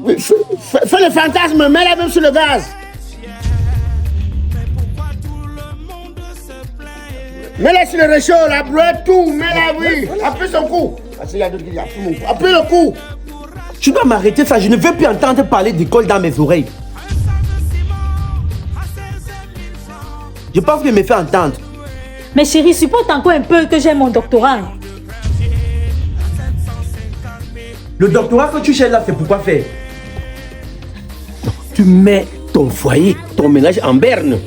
Fais le fantasme, mets-la même sur le gaz. Mets-la sur le réchaud, la brouette, tout, mets-la, oui. Appuie son cou. Parce qu'il y a d'autres qui disent appuie mon cou. Appuie le cou. Tu dois m'arrêter ça, je ne veux plus entendre parler d'école dans mes oreilles. Je pense qu'il me fait entendre. Mais chérie, supporte encore un peu que j'ai mon doctorat. Le doctorat que tu cherches là, c'est pourquoi faire? Tu mets ton foyer, ton ménage en berne.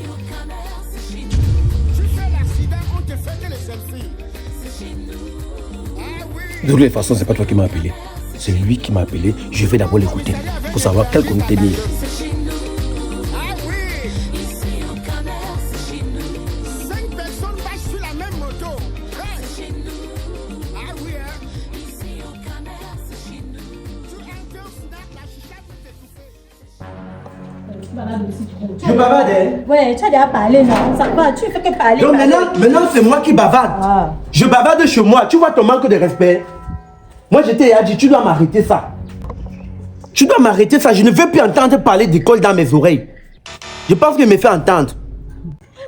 De toute façon, c'est pas toi qui m'as appelé. C'est lui qui m'a appelé. Je vais d'abord l'écouter pour savoir quel comité mis. Je bavarde, hein? Ouais, tu as déjà parlé, non? Ça va, tu fais que parler. Donc maintenant c'est moi qui bavarde. Ah. Je bavarde chez moi. Tu vois ton manque de respect. Moi, je t'ai dit, tu dois m'arrêter ça. Tu dois m'arrêter ça. Je ne veux plus entendre parler d'école dans mes oreilles. Je pense qu'il me fait entendre.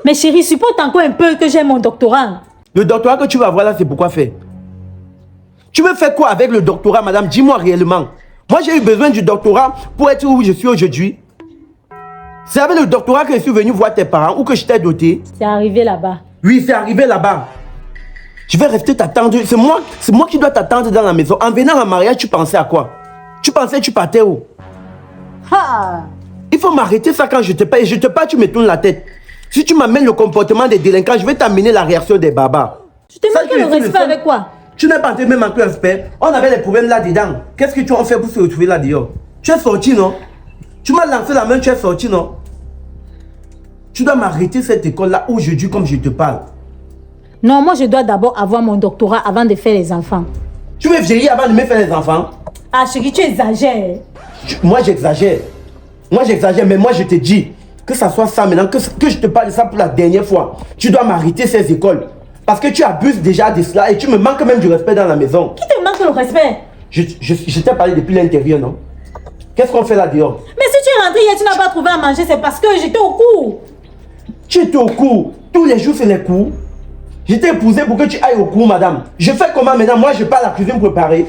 Mais chérie, supporte encore un peu que j'ai mon doctorat. Le doctorat que tu vas avoir là, c'est pourquoi faire? Tu veux faire quoi avec le doctorat, madame? Dis-moi réellement. Moi, j'ai eu besoin du doctorat pour être où je suis aujourd'hui. C'est avec le doctorat que je suis venu voir tes parents ou que je t'ai doté. C'est arrivé là-bas. Oui, c'est arrivé là-bas. Je vais rester t'attendre. C'est moi qui dois t'attendre dans la maison. En venant en mariage, tu pensais à quoi? Tu pensais que tu partais où? Ha! Il faut m'arrêter ça quand je te parle. Je te parle, tu me tournes la tête. Si tu m'amènes le comportement des délinquants, je vais t'amener la réaction des barbares. Tu t'es manqué le respect avec quoi? Tu n'es pas en train de me manquer le respect. On avait des problèmes là-dedans. Qu'est-ce que tu as fait pour se retrouver là-dehors? Tu es sorti, non? Tu m'as lancé la main, tu es sorti, non? Tu dois m'arrêter cette école-là aujourd'hui comme je te parle. Non, moi je dois d'abord avoir mon doctorat avant de faire les enfants. Tu veux vieillir avant de me faire les enfants? Ah chérie, tu exagères. Moi j'exagère. Mais moi je te dis que ça soit ça maintenant, que je te parle de ça pour la dernière fois. Tu dois m'arrêter ces écoles. Parce que tu abuses déjà de cela et tu me manques même du respect dans la maison. Qui te manque le respect? Je t'ai parlé depuis l'intérieur, non? Qu'est-ce qu'on fait là dehors? Mais si tu es rentré hier, tu n'as pas trouvé à manger, c'est parce que j'étais au cours. Tu étais au cours. Tous les jours c'est les cours. Je t'ai épousé pour que tu ailles au cours, madame. Je fais comment maintenant? Moi je pars à la cuisine préparer.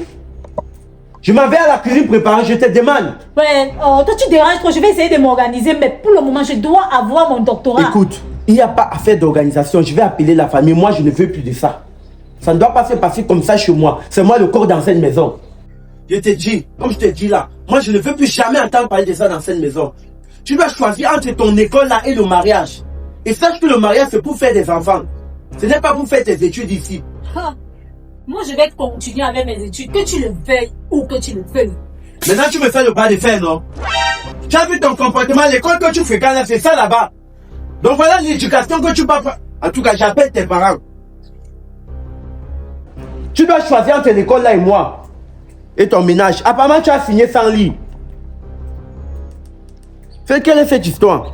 Je m'en vais à la cuisine préparer, je te demande. Ouais, oh, toi tu déranges trop, je vais essayer de m'organiser, mais pour le moment je dois avoir mon doctorat. Écoute, il n'y a pas à faire d'organisation, je vais appeler la famille, moi je ne veux plus de ça. Ça ne doit pas se passer comme ça chez moi, c'est moi le corps dans cette maison. Je te dis, comme je te dis là, moi je ne veux plus jamais entendre parler de ça dans cette maison. Tu dois choisir entre ton école là et le mariage. Et sache que le mariage c'est pour faire des enfants. Ce n'est pas pour faire tes études ici. Ha. Moi je vais continuer avec mes études, que tu le veuilles ou que tu le veuilles. Maintenant tu me fais le bras de fer, non? Tu as vu ton comportement, l'école que tu fréquentes là, c'est ça là-bas. Donc voilà l'éducation que tu vas faire. En tout cas, j'appelle tes parents. Tu dois choisir entre l'école là et moi. Et ton ménage. Apparemment, tu as signé sans lit. Fais quelle est cette histoire?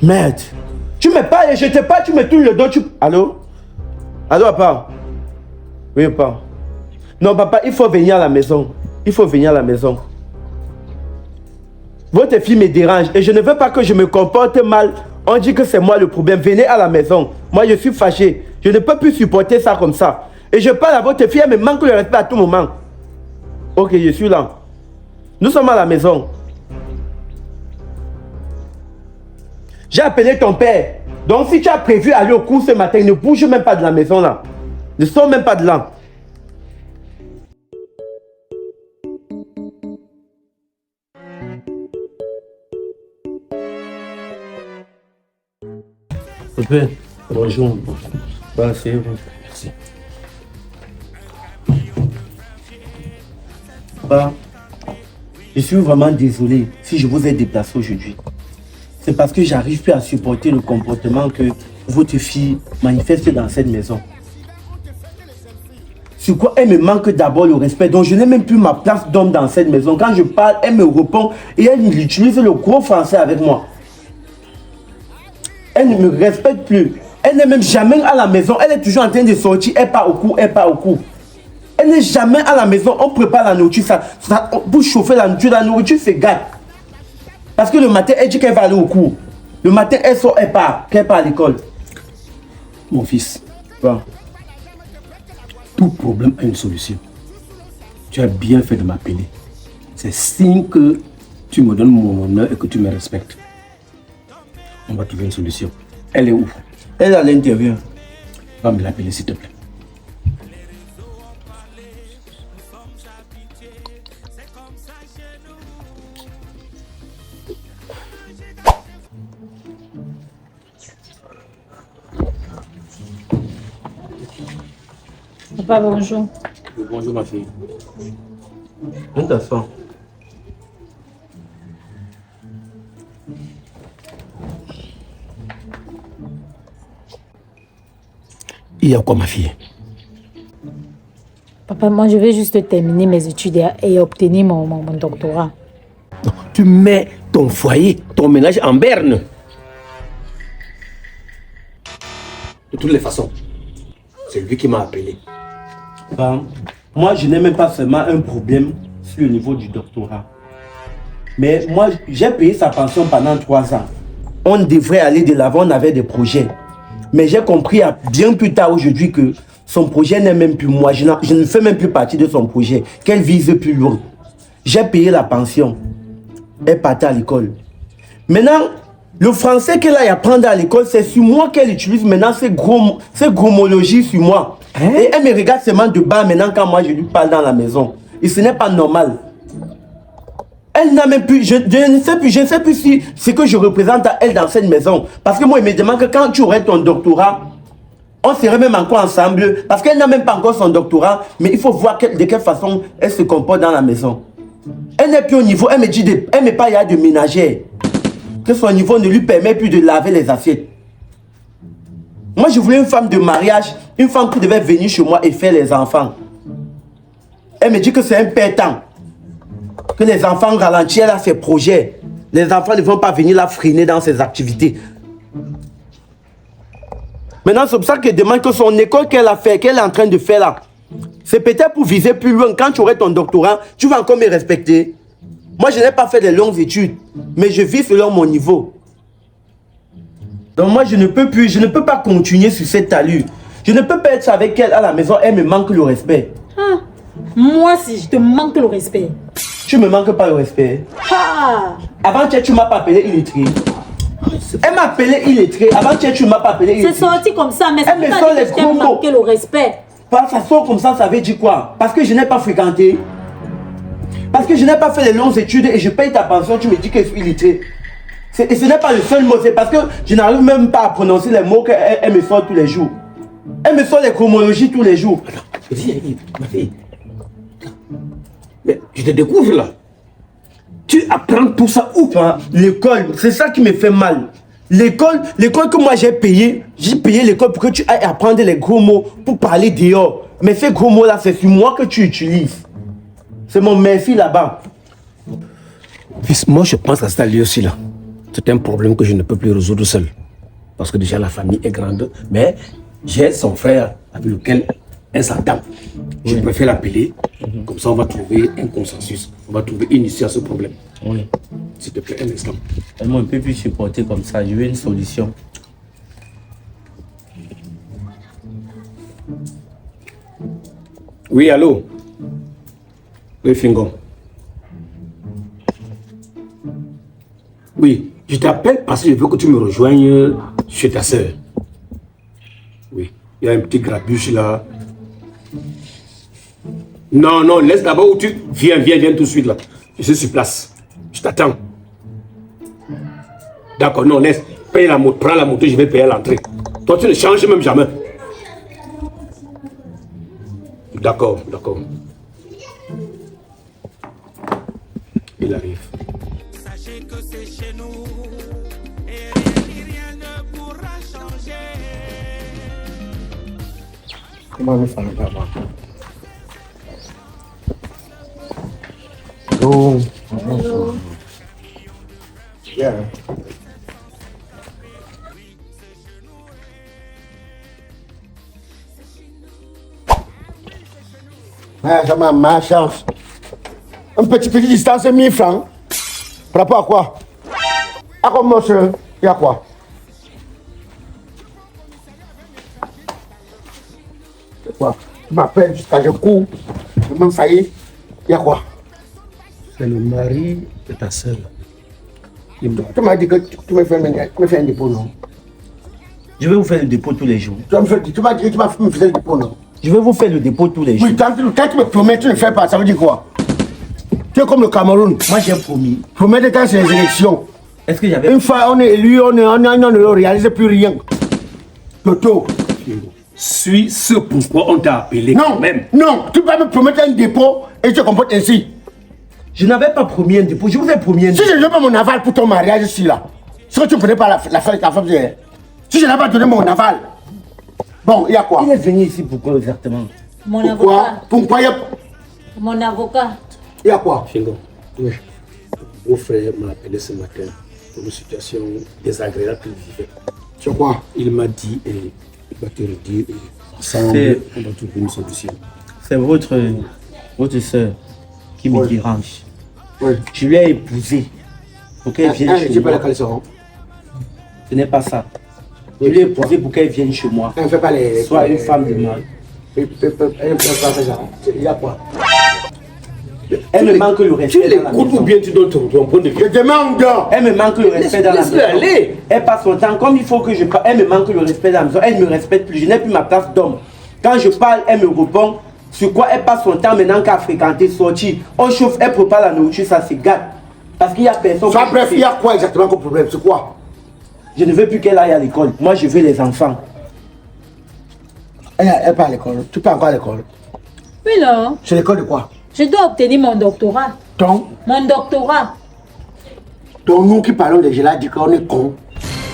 Merde. Tu me parles et je te parle, tu me tournes le dos. Allô? Allô, papa? Oui, papa. Non, papa, il faut venir à la maison. Il faut venir à la maison. Votre fille me dérange et je ne veux pas que je me comporte mal. On dit que c'est moi le problème. Venez à la maison. Moi, je suis fâché. Je ne peux plus supporter ça comme ça. Et je parle à votre fille, elle me manque le respect à tout moment. Ok, je suis là. Nous sommes à la maison. J'ai appelé ton père. Donc, si tu as prévu aller au cours ce matin, ne bouge même pas de la maison là. Ne sors même pas de là. Pépé, bonjour. Merci. Bah, je suis vraiment désolé si je vous ai déplacé aujourd'hui. C'est parce que j'arrive plus à supporter le comportement que votre fille manifeste dans cette maison. Sur quoi elle me manque d'abord le respect. Donc je n'ai même plus ma place d'homme dans cette maison. Quand je parle, elle me répond et elle utilise le gros français avec moi. Elle ne me respecte plus. Elle n'est même jamais à la maison. Elle est toujours en train de sortir. Elle part au cours, elle part au cours. Elle n'est jamais à la maison. On prépare la nourriture. Pour chauffer la nourriture se gâte. Parce que le matin, elle dit qu'elle va aller au cours. Le matin, elle sort, elle part. Qu'elle part à l'école. Mon fils, Bon. tout problème a une solution. Tu as bien fait de m'appeler. C'est signe que tu me donnes mon honneur et que tu me respectes. On va trouver une solution. Elle est où? Elle est à l'intérieur. Va me l'appeler s'il te plaît. Papa, bonjour. Bonjour ma fille. On t'assoit. Il y a quoi ma fille? Papa, moi, je vais juste terminer mes études et obtenir mon doctorat. Non, tu mets ton foyer, ton ménage en berne. De toutes les façons, c'est lui qui m'a appelé. Bon. Moi, je n'ai même pas seulement un problème sur le niveau du doctorat. Mais moi, j'ai payé sa pension pendant 3 ans. On devrait aller de l'avant, on avait des projets. Mais j'ai compris bien plus tard aujourd'hui que son projet n'est même plus moi. Je ne fais même plus partie de son projet. Qu'elle vise plus loin. J'ai payé la pension. Elle partait à l'école. Maintenant, le français qu'elle a à apprendre à l'école, c'est sur moi qu'elle utilise maintenant ces grommologies sur moi. Et elle me regarde seulement de bas maintenant quand moi je lui parle dans la maison. Et ce n'est pas normal. Elle n'a même plus, je ne sais plus si ce que je représente à elle dans cette maison. Parce que moi, il me demande que quand tu aurais ton doctorat, on serait même encore ensemble. Parce qu'elle n'a même pas encore son doctorat, mais il faut voir de quelle façon elle se comporte dans la maison. Elle n'est plus au niveau, elle me dit, elle me parle de ménagère. Que son niveau ne lui permet plus de laver les assiettes. Moi, je voulais une femme de mariage, une femme qui devait venir chez moi et faire les enfants. Elle me dit que c'est un père-temps. Que les enfants ralentissent là ses projets. Les enfants ne vont pas venir la freiner dans ses activités. Maintenant, c'est pour ça qu'elle demande que son école qu'elle a fait, qu'elle est en train de faire là, c'est peut-être pour viser plus loin. Quand tu aurais ton doctorat, tu vas encore me respecter. Moi, je n'ai pas fait de longues études, mais je vis selon mon niveau. Donc moi, je ne peux pas continuer sur cette allure. Je ne peux pas être avec elle à la maison, elle me manque le respect. Ah, moi, si je te manque le respect. Tu me manques pas le respect. Ah. Avant-hier, tu m'as pas appelé illettré. Elle m'a appelé illettré. Avant-hier, tu m'as pas appelé illettré. C'est sorti comme ça, mais elle me sort les gros mots. Manqué le respect. Ça sort comme ça veut dire quoi? Parce que je n'ai pas fréquenté. Parce que je n'ai pas fait les longues études et je paye ta pension, tu me dis que je suis illettré. Et ce n'est pas le seul mot, c'est parce que je n'arrive même pas à prononcer les mots qu'elle me sort tous les jours. Elle me sort les chronologies tous les jours. Ma fille, mais je te découvre là. Tu apprends tout ça où? L'école, c'est ça qui me fait mal. L'école que moi j'ai payé l'école pour que tu ailles apprendre les gros mots pour parler dehors. Mais ces gros mots là, c'est sur moi que tu utilises. C'est mon merci là-bas. Fils, moi je pense à ça lui aussi là. C'est un problème que je ne peux plus résoudre seul. Parce que déjà la famille est grande, mais j'ai son frère avec lequel elle s'entend. Je préfère l'appeler, comme ça on va trouver un consensus. On va trouver une issue à ce problème. Oui. S'il te plaît, un instant. Elle m'a un peu plus supporté comme ça, je veux une solution. Oui, allô? Oui, Fingon. Oui, je t'appelle parce que je veux que tu me rejoignes chez ta sœur. Oui, il y a un petit grabuge là. Non, non, laisse d'abord où tu... Viens tout de suite là. Je suis sur place. Je t'attends. D'accord, non, laisse. Paye la moto, prends la moto, je vais payer l'entrée. Toi, tu ne changes même jamais. D'accord, d'accord. Il arrive. Sachez que c'est chez nous et rien ne pourra changer. Comment vous faites là-bas? Oh. Hello. Yeah. Ah, ça m'a ma chance. Un petit distance, 1000 francs. Par rapport à quoi? À quoi, monsieur? Il y a quoi? C'est quoi? Tu m'appelles jusqu'à je cours. Je même failli. Il y a quoi? C'est le mari de ta sœur. Tu m'as dit que tu me fais un dépôt, non? Je vais vous faire le dépôt tous les jours. Tu m'as dit que tu m'as fait le dépôt, non? Je vais vous faire le dépôt tous les jours. Oui, quand tu me promets, tu ne fais pas. Ça veut dire quoi? Tu es comme le Cameroun. Moi, j'ai promis. Promettre quand c'est les élections. Est-ce que j'avais... Une fois on est élu, on ne réalise plus rien. Toto. Suis ce pourquoi on t'a appelé Non, quand même. non, tu peux me promettre un dépôt et tu te comportes ainsi. Je n'avais pas promis un dépôt, je vous ai promis un Si dépôt. je ne donne pas mon aval pour ton mariage ici, là, c'est que tu ne prenais pas la femme. Si je n'ai pas donné mon aval, bon, il y a quoi? Il est venu ici pourquoi exactement? Mon Pourquoi? avocat. Pourquoi il y a... Mon avocat. Il y a quoi? Fingo, oui. Mon frère m'a appelé ce matin pour une situation désagréable qu'il vivait. C'est quoi? Il m'a dit et il va te le dire et ensemble on va trouver une solution. C'est votre soeur qui me dérange. Oui. Je lui ai épousé pour qu'elle vienne chez J'ai pas la moi. caleçon. Ce n'est pas ça. Je lui ai épousé pour qu'elle vienne chez moi. Elle ne fait pas les... Soit une femme de mari. Elle ne fait pas ça. Il y a quoi? Elle me manque le Tu respect dans la l'écoutes ou maison. bien tu donnes ton point de Je vue? demande. Elle me manque le respect dans la Laisse-le maison. aller. Elle passe son temps comme il faut que je parle. Elle me manque le respect dans la maison. Elle ne me respecte plus. Je n'ai plus ma place d'homme. Quand je parle, elle me répond. Sur quoi elle passe son temps maintenant qu'à fréquenter, sortir. On chauffe, elle prépare la nourriture, ça se gâte. Parce qu'il n'y a personne. Soit bref, il y a quoi exactement comme problème? C'est quoi? Je ne veux plus qu'elle aille à l'école. Moi, je veux les enfants. Elle part à l'école. Tu pars encore à l'école. Oui, là. C'est l'école de quoi? Je dois obtenir mon doctorat. Mon doctorat. nous qui parlons de Gela dit qu'on est con.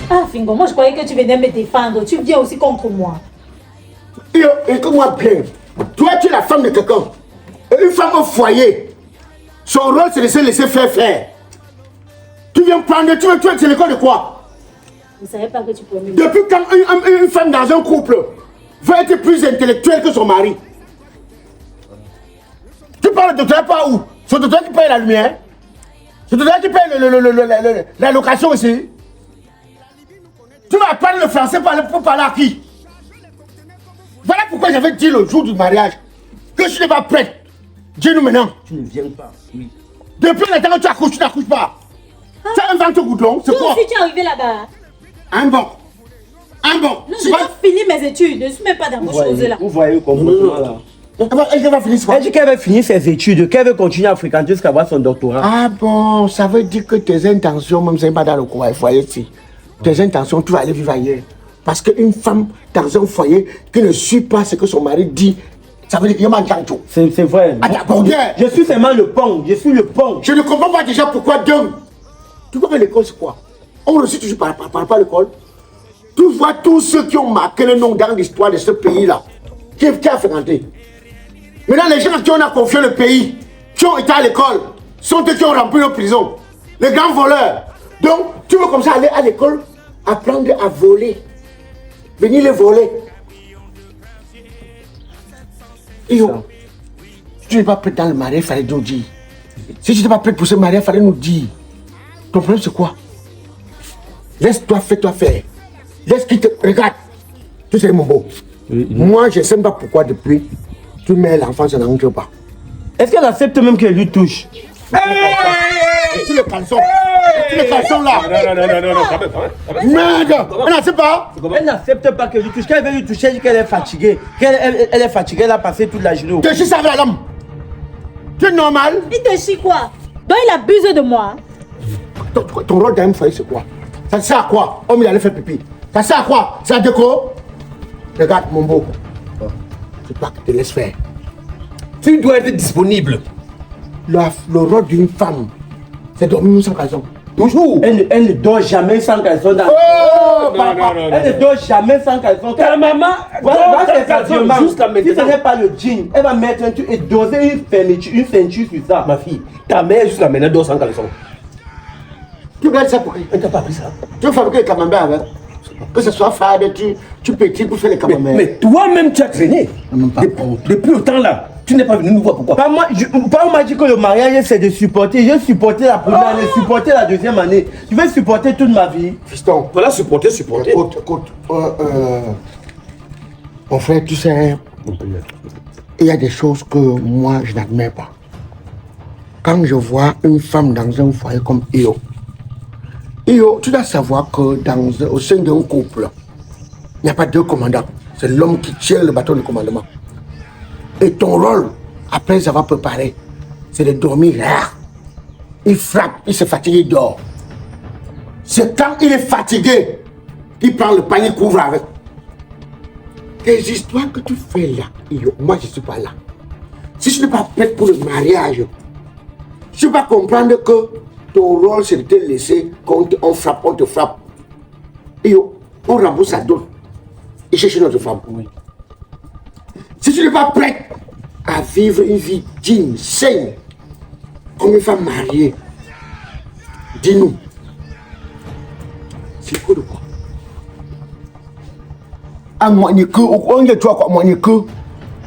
Ah, Fingo, moi je croyais que tu venais me défendre. Tu viens aussi contre moi. Écoute-moi bien. Toi, tu es la femme de quelqu'un. Et une femme au foyer, son rôle, c'est de se laisser faire. Tu viens prendre, c'est l'école de quoi? Je ne savais pas que tu pouvais me... Depuis quand une femme dans un couple veut être plus intellectuelle que son mari? Tu parles de docteur pas où? C'est le docteur qui paye la lumière? C'est le docteur qui paye la location ici? Tu vas apprendre le français pour parler à qui? Voilà pourquoi j'avais dit le jour du mariage que je n'ai pas prête. Dis-nous maintenant. Tu ne viens pas. Oui. Depuis le temps que tu accouches, tu n'accouches pas. Tu as un ventre goudron, c'est Toi quoi? aussi tu es arrivé là-bas. Un bon. Non, je dois finir mes études. Je ne suis même pas dans vos choses là. Vous voyez le comportement là. Elle va finir Elle dit qu'elle va finir ses études, qu'elle veut continuer à fréquenter jusqu'à avoir son doctorat. Ah bon, ça veut dire que tes intentions, même si c'est pas dans le foyer ici, tes intentions, tu vas aller vivre ailleurs. Parce qu'une femme dans un foyer qui ne suit pas ce que son mari dit, ça veut dire qu'il y a un tout. C'est vrai. Ah d'accord, bien. Je suis seulement le pont, je suis le pont. Je ne comprends pas déjà pourquoi d'un. Tu vois que l'école c'est quoi? On réussit toujours par l'école. Tu vois tous ceux qui ont marqué le nom dans l'histoire de ce pays-là, qui a fréquenté. Maintenant, les gens qui ont confié le pays, qui ont été à l'école, sont eux qui ont rempli nos prisons. Les grands voleurs. Donc, tu veux comme ça aller à l'école, apprendre à voler. Venir les voler. Yo, si tu n'es pas prêt dans le mariage, il fallait nous dire. Si tu n'es pas prêt pour ce mariage, il fallait nous dire. Ton problème, c'est quoi? Laisse-toi faire. Laisse qu'il te... Regarde. Tu sais, mon beau. Moi, je ne sais pas pourquoi depuis, tu mets l'enfant, ça n'entre pas. Est-ce qu'elle accepte même qu'elle lui touche? Tu le caleçon. Tu le caleçon là. Non, quand même. Merde. Elle n'accepte pas. Elle n'accepte pas qu'elle lui touche. Qu'elle veut lui toucher, elle dit qu'elle est fatiguée. Elle est fatiguée, elle a passé toute la journée. Tu sais avec la lame. Tu es normal. Il te chie quoi? Donc il abuse de moi. Ton rôle d'un foyer, c'est quoi? Ça sert à quoi? Homme, il allait faire pipi. Ça sert à quoi? C'est à déco? Regarde, mon beau. C'est toi qui te laisses faire. Tu dois être disponible. Le rôle d'une femme, c'est dormir sans raison. Toujours. Elle ne dort jamais sans caleçon dans Oh, non. Elle ne dort jamais sans caleçon. Ta maman Voilà ses habillements. jusqu'à Si ce maintenant. n'est pas le jean, elle va mettre un truc et doser une ceinture sur ça. Ma fille, ta mère jusqu'à maintenant dort sans caleçon. Tu regardes ça pour qui? Elle t'a pas appris ça. Tu veux fabriquer les camemberts avec? Que ce soit fade, tu pétis pour faire les camemberts. Mais toi-même tu as traîné. Même pas. Depuis le temps là. Tu n'es pas venu nous voir, pourquoi? Pas moi, on m'a dit que le mariage c'est de supporter. J'ai supporté la première année, supporté la deuxième année. Je vais supporter toute ma vie. Fiston, Voilà, supporter. écoute, mon frère, tu sais, il y a des choses que moi je n'admets pas. Quand je vois une femme dans un foyer comme Iyo, tu dois savoir que au sein d'un couple, il n'y a pas deux commandants. C'est l'homme qui tient le bâton de commandement. Et ton rôle, après avoir préparé, c'est de dormir là. Il frappe, il se fatigue, il dort. C'est quand il est fatigué qu'il prend le panier, couvre avec. Les histoires que tu fais là, moi je ne suis pas là. Si je ne suis pas prête pour le mariage, je ne peux pas comprendre que ton rôle c'est de te laisser quand on frappe, on te frappe. On rembourse sa dot et cherche notre femme. Oui. Si tu n'es pas prête à vivre une vie digne, saine, comme une femme mariée, dis-nous. C'est quoi de quoi? À moi, ni que, on est toi, quoi, moi, ni que.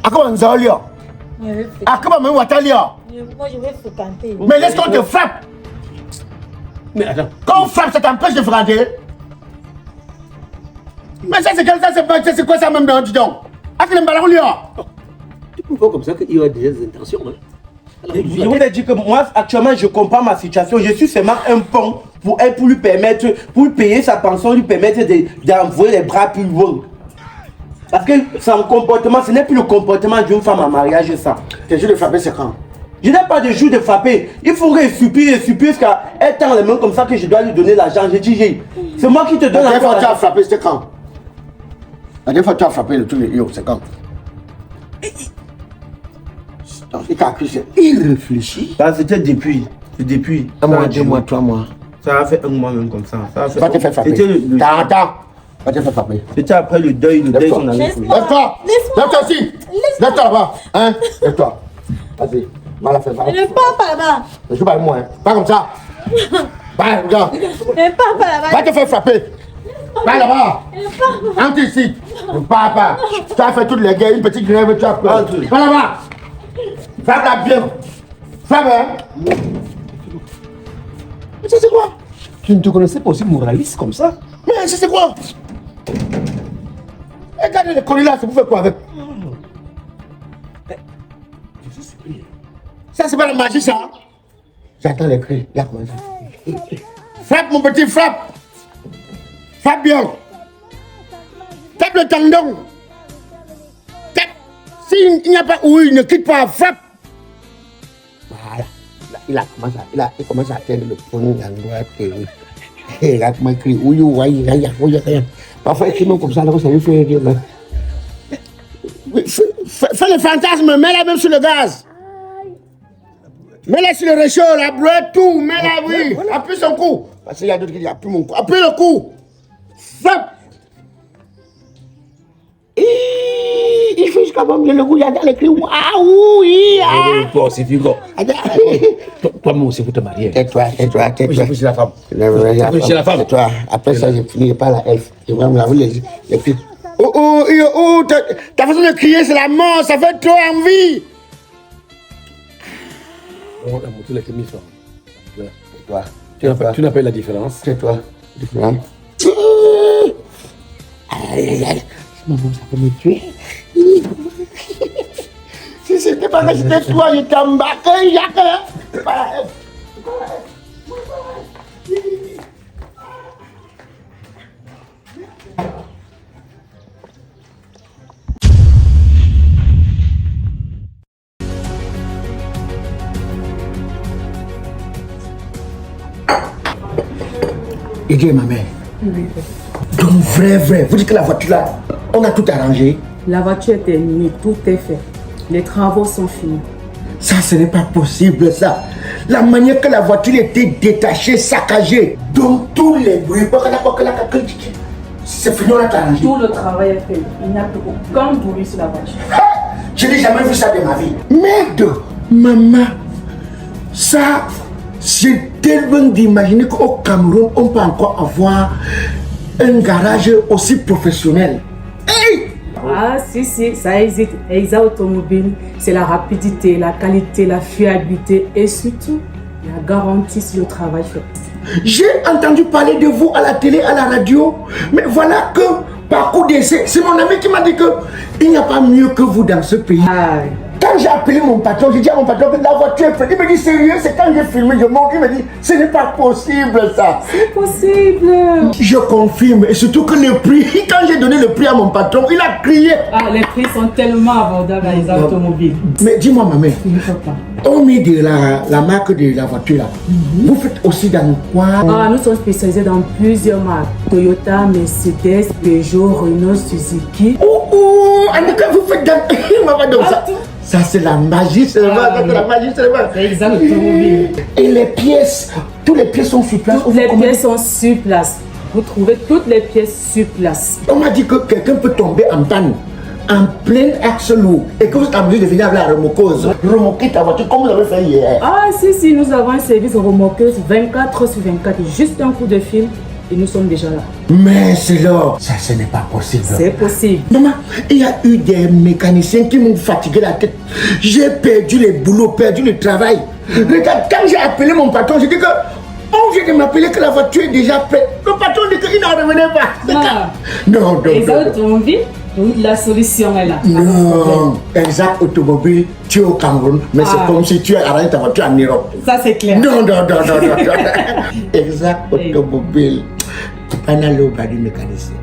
À quoi on s'en l'a? À quoi on va t'aller? Moi, je vais fréquenter. Mais laisse qu'on te frappe. Mais attends. Quand on frappe, ça t'empêche de fréquenter. Mais ça, c'est quoi ça même dans le donc? À quel ballon là? Tu peux voir comme ça qu'il y a des intentions. Hein? Je vous ai dit que moi, actuellement, je comprends ma situation. Je suis seulement un pont pour lui permettre, pour lui payer sa pension, lui permettre d'envoyer les bras plus loin. Parce que son comportement, ce n'est plus le comportement d'une femme en mariage, ça. Tes jours de frapper, c'est quand? Je n'ai pas de jour de frapper. Il faudrait supplie, jusqu'à elle tend les mains comme ça que je dois lui donner l'argent. J'ai dit, c'est moi qui te donne la dernière fois l'argent. que tu as frappé, c'était quand? La dernière fois que tu as frappé le truc de Yo, c'est quand? Il calcule, il réfléchit. C'était depuis. C'est depuis. Un mois, 2 mois, 3 mois. Ça a fait un mois même comme ça. Va te faire frapper. Attends. Va te faire frapper. C'était après le deuil qu'on avait fait. Lève-toi. Lève-toi aussi. Lève-toi là-bas. Hein? Lève-toi. Vas-y. Mal à faire. Ne pars pas là-bas. Ne joue pas avec moi. Hein. Pas comme ça. Va, regarde. Ne pars pas là-bas. Va te faire frapper. Va là-bas. Entre ici. Ne pars pas. Tu as fait toutes les guerres, une petite grève, tu as peur. Va là-bas. Frappe-la bien. Frappe, hein. Mais ça c'est quoi? Tu ne te connaissais pas aussi moraliste comme ça? Mais ça c'est quoi? Regardez les conneries là, c'est pour faire quoi avec? Je suis surpris. Ça c'est pas la magie ça? J'entends les cris. Là, comment ça? Frappe mon petit, frappe. Frappe bien. Tape le tendon. Tape. S'il n'y a pas où il ne quitte pas, frappe. Voilà. Il commence à atteindre le point de l'endroit que il a écrit oui. Parfois, écrit non comme ça, là, ça lui fait rire. Fais le fantasme, mets-la même sur le gaz. Mets-la sur le réchaud, la brouette, tout, mets-la, oui. Appuie son cou. Parce qu'il y a d'autres qui disent appuie mon cou. Appuie le cou. Frappe. Il fait jusqu'à bon le goût, il y a dans les cris. Waouh, oui. Toi aussi, Figo. Toi-même aussi, vous te marier. Tais-toi. J'ai la femme. J'ai la femme. Tais-toi. Après ça, je finirai par la elfe. Je vais me laver les pieds. Oh, ta façon de crier, c'est la mort. Ça fait trop envie. On a monté les chemises. Tais-toi. Tu n'as pas la différence. Tais-toi. Différent. Aïe. Maman, ça peut me tuer. Si c'était pas que c'était toi, je t'embarquais, Jacques. Et Dieu, ma mère. Donc, vrai. Vous dites que la voiture là, on a tout arrangé. La voiture est terminée, tout est fait. Les travaux sont finis. Ça, ce n'est pas possible, ça. La manière que la voiture était détachée, saccagée. Donc, tous les bruits, c'est fini, on a tout arrangé. Tout le travail est fait. Il n'y a plus aucun bruit sur la voiture. Je n'ai jamais vu ça de ma vie. Merde, maman. Ça, j'ai tellement d'imaginer qu'au Cameroun, on peut encore avoir un garage aussi professionnel. Hey! Ah, si, ça hésite. Exa Automobile, c'est la rapidité, la qualité, la fiabilité et surtout la garantie sur le travail fait. J'ai entendu parler de vous à la télé, à la radio, mais voilà que par coup d'essai, c'est mon ami qui m'a dit que il n'y a pas mieux que vous dans ce pays. Ah, Quand j'ai appelé mon patron, j'ai dit à mon patron que la voiture est faite. Il me dit sérieux, c'est quand j'ai filmé, je montre, il me dit ce n'est pas possible ça. c'est possible. Je confirme, et surtout que le prix, quand j'ai donné le prix à mon patron, il a crié. Ah, les prix sont tellement abordables à Exa Automobile. Mais dis-moi ma mère, Il ne faut pas. hormis de la marque de la voiture là, vous faites aussi dans quoi? Ah, nous sommes spécialisés dans plusieurs marques. Toyota, Mercedes, Peugeot, Renault, Suzuki. En tout cas, vous faites dans... Maman, donc ça, tout. ça c'est la magie seulement, Ah, ça c'est la magie seulement. C'est Exa Automobile. Et les pièces, toutes les pièces sont sur place. Toutes les pièces sont sur place. Vous trouvez toutes les pièces sur place. On m'a dit que quelqu'un peut tomber en panne en plein axe lourd et que vous êtes obligé de venir avec la remorqueuse, remorquer ta voiture comme vous avez fait hier. Ah, si, nous avons un service remorqueuse 24 sur 24. Juste un coup de fil et nous sommes déjà là. Mais c'est là, ça ce n'est pas possible. C'est possible. Maman, il y a eu des mécaniciens qui m'ont fatigué la tête. J'ai perdu les boulots, perdu le travail. Regarde, quand j'ai appelé mon patron, j'ai dit que on vient de m'appeler que la voiture est déjà prête. Le patron dit qu'il n'en revenait pas. Ah. Non, non, Exa non. Automobile, donc la solution est là. Non, Exact Automobile, tu es au Cameroun, mais c'est comme si tu arrêtes ta voiture en Europe. Ça, c'est clair. Non. Exact Automobile. Panalo Badi mécanicien.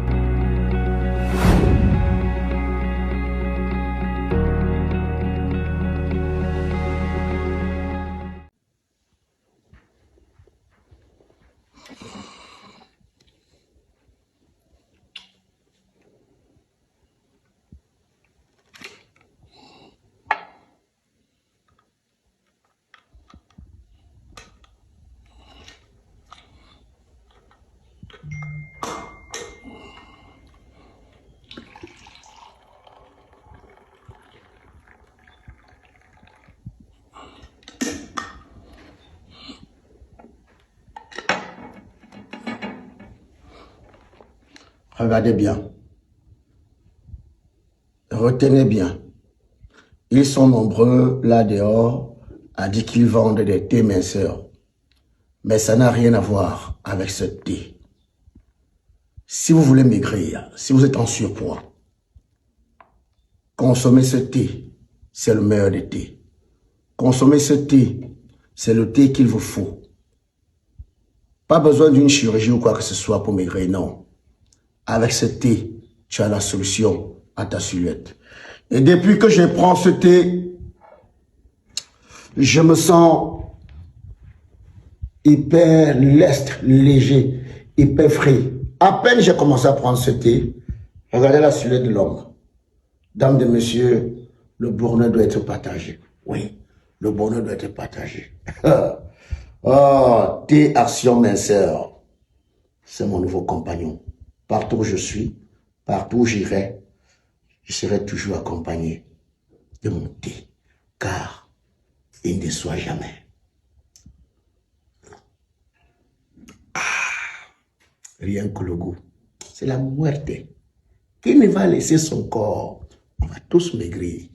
Regardez bien. Retenez bien. Ils sont nombreux là dehors à dire qu'ils vendent des thés minceurs. Mais ça n'a rien à voir avec ce thé. Si vous voulez maigrir, si vous êtes en surpoids, consommez ce thé. C'est le meilleur des thés. Consommez ce thé. C'est le thé qu'il vous faut. Pas besoin d'une chirurgie ou quoi que ce soit pour maigrir, non. Avec ce thé, tu as la solution à ta silhouette. Et depuis que je prends ce thé, je me sens hyper leste, léger, hyper frais. À peine j'ai commencé à prendre ce thé, regardez la silhouette de l'homme. Dame et messieurs, le bonheur doit être partagé. Oui, le bonheur doit être partagé. Oh, thé Action Minceur, c'est mon nouveau compagnon. Partout où je suis, partout où j'irai, je serai toujours accompagné de mon thé, car il ne déçoit jamais. Rien que le goût, c'est la muerte qui ne va laisser son corps. On va tous maigrir.